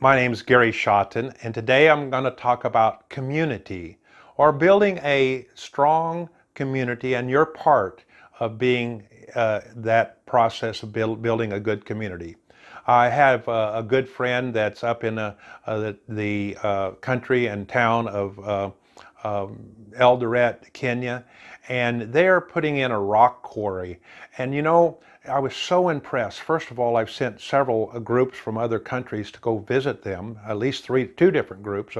My name is Gary Shotton, and today I'm going to talk about community, or building a strong community, and your part of being that process of building a good community. I have a good friend that's up in the country and town of Eldoret, Kenya, and they're putting in a rock quarry. And you know, I was so impressed. First of all, I've sent several groups from other countries to go visit them, at least two different groups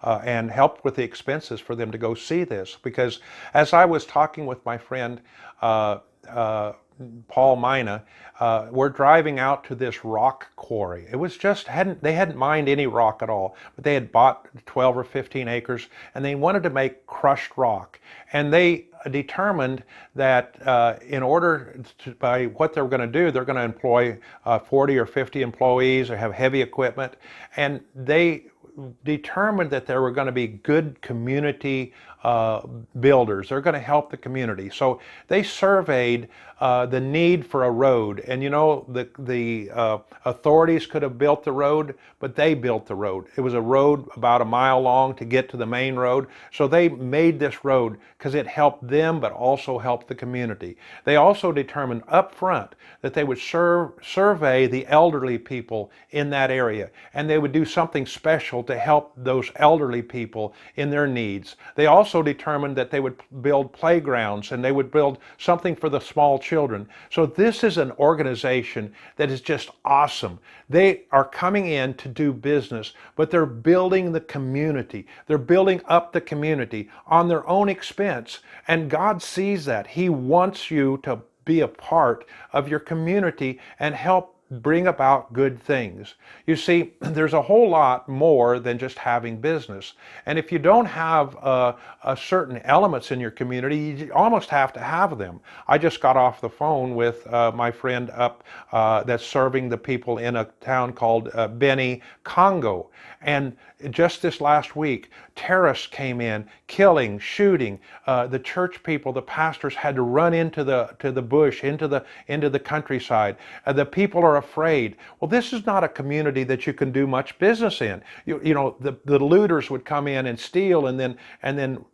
and help with the expenses for them to go see this. Because as I was talking with my friend, Paul Mina, we're driving out to this rock quarry. It was just, they hadn't mined any rock at all, but they had bought 12 or 15 acres and they wanted to make crushed rock. And they determined that in order to, by what they're going to do, they're going to employ 40 or 50 employees or have heavy equipment. And they determined that there were going to be good community builders. They're going to help the community. So they surveyed the need for a road. And you know, the authorities could have built the road, but they built the road. It was a road about a mile long to get to the main road. So they made this road because it helped them, but also helped the community. They also determined up front that they would survey the elderly people in that area, and they would do something special to help those elderly people in their needs. They also determined that they would build playgrounds and they would build something for the small children. So this is an organization that is just awesome. They are coming in to do business, but they're building the community. They're building up the community on their own expense. And God sees that. He wants you to be a part of your community and help bring about good things. You see, there's a whole lot more than just having business. And if you don't have certain elements in your community, you almost have to have them. I just got off the phone with my friend up that's serving the people in a town called Beni, Congo. And just this last week, terrorists came in, killing, shooting. The church people, the pastors had to run into the bush, into the countryside. The people are afraid. Well, this is not a community that you can do much business in. You know, the looters would come in and steal, and then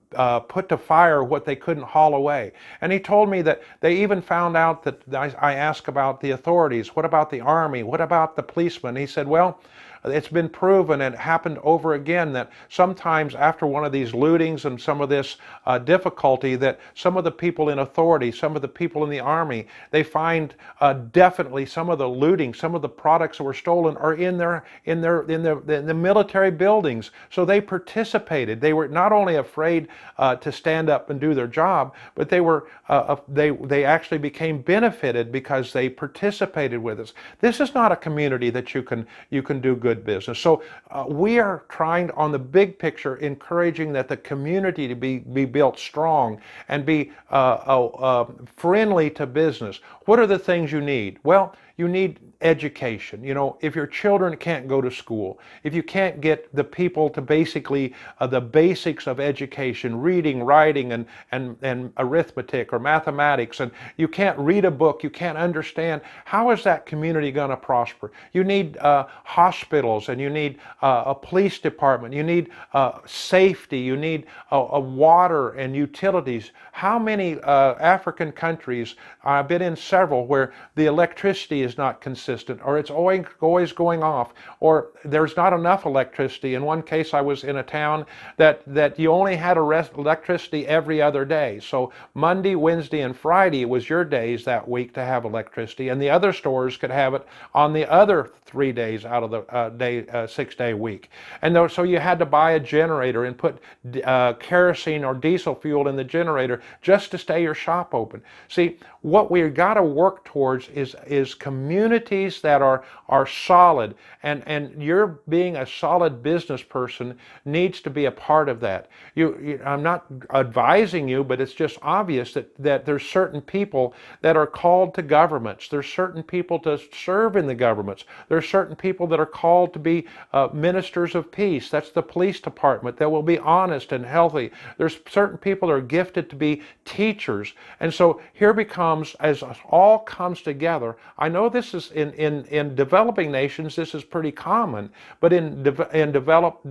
put to fire what they couldn't haul away. And he told me that they even found out that I asked about the authorities. What about the army? What about the policemen? He said, well, it's been proven, and it happened over again, that sometimes after one of these lootings and some of this difficulty, that some of the people in authority, some of the people in the army, they find definitely some of the looting, some of the products that were stolen are in the military buildings. So they participated. They were not only afraid to stand up and do their job, but they actually became benefited because they participated with us. This is not a community that you can do good business. So we are trying on the big picture, encouraging that the community to be built strong and be friendly to business. What are the things you need? Well, you need education. You know, if your children can't go to school, if you can't get the people to basically the basics of education, reading, writing, and arithmetic or mathematics, and you can't read a book, you can't understand, how is that community going to prosper? You need hospitals, and you need a police department, you need safety, you need a water and utilities. How many African countries, I've been in several, where the electricity is not consistent, or it's always going off, or there's not enough electricity. In one case, I was in a town that you only had electricity every other day. So Monday, Wednesday, and Friday was your days that week to have electricity, and the other stores could have it on the other 3 days out of the 6-day week. And so you had to buy a generator and put kerosene or diesel fuel in the generator just to stay your shop open. See, what we've got to work towards is communities that are solid, and you're being a solid business person needs to be a part of that. I'm not advising you, but it's just obvious that there's certain people that are called to governments. There's certain people to serve in the governments. There's certain people that are called to be ministers of peace. That's the police department, that will be honest and healthy. There's certain people that are gifted to be teachers. And so here becomes, as all comes together, I know know this is in developing nations, this is pretty common, but in developed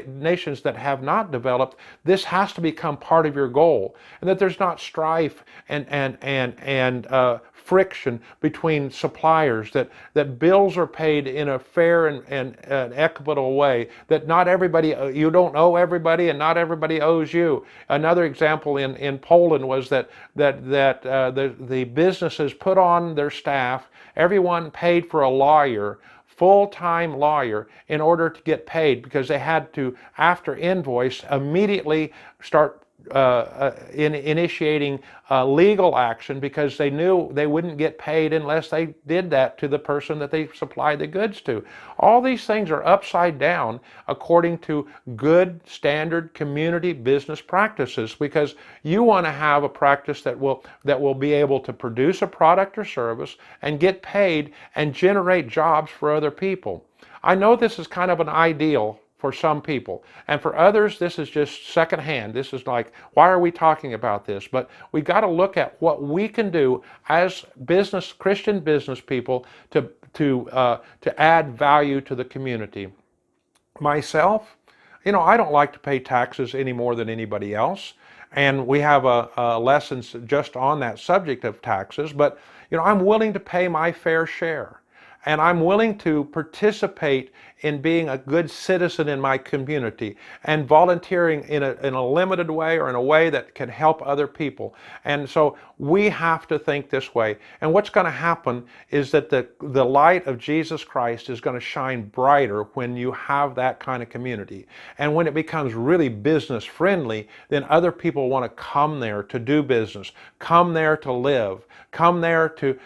nations that have not developed, this has to become part of your goal, and that there's not strife and friction between suppliers, that bills are paid in a fair and an equitable way, that not everybody, you don't owe everybody and not everybody owes you. Another example in Poland was that the businesses put on their staff, everyone paid for a lawyer, full-time lawyer, in order to get paid, because they had to, after invoice, immediately start initiating legal action, because they knew they wouldn't get paid unless they did that to the person that they supplied the goods to. All these things are upside down according to good standard community business practices, because you want to have a practice that will be able to produce a product or service and get paid and generate jobs for other people. I know this is kind of an ideal for some people, and for others this is just secondhand. This is like, why are we talking about this? But we've got to look at what we can do as Christian business people to add value to the community. Myself, I don't like to pay taxes any more than anybody else, and we have lessons just on that subject of taxes. But I'm willing to pay my fair share. And I'm willing to participate in being a good citizen in my community and volunteering in a limited way, or in a way that can help other people. And so we have to think this way. And what's going to happen is that the light of Jesus Christ is going to shine brighter when you have that kind of community. And when it becomes really business friendly, then other people want to come there to do business, come there to live, come there to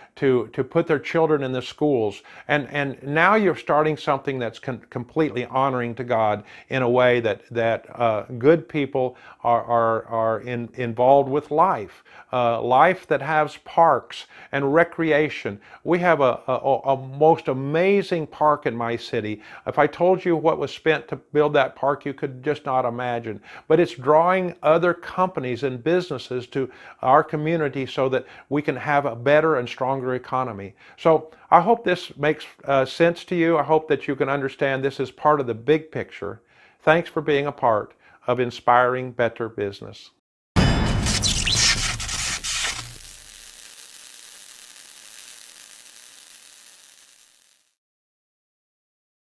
put their children in the schools. And now you're starting something that's completely honoring to God, in a way that good people are involved with life. Life that has parks and recreation. We have a most amazing park in my city. If I told you what was spent to build that park, you could just not imagine. But it's drawing other companies and businesses to our community so that we can have a better and stronger economy. So I hope this makes sense to you. I hope that you can understand this is part of the big picture. Thanks for being a part of Inspiring Better Business.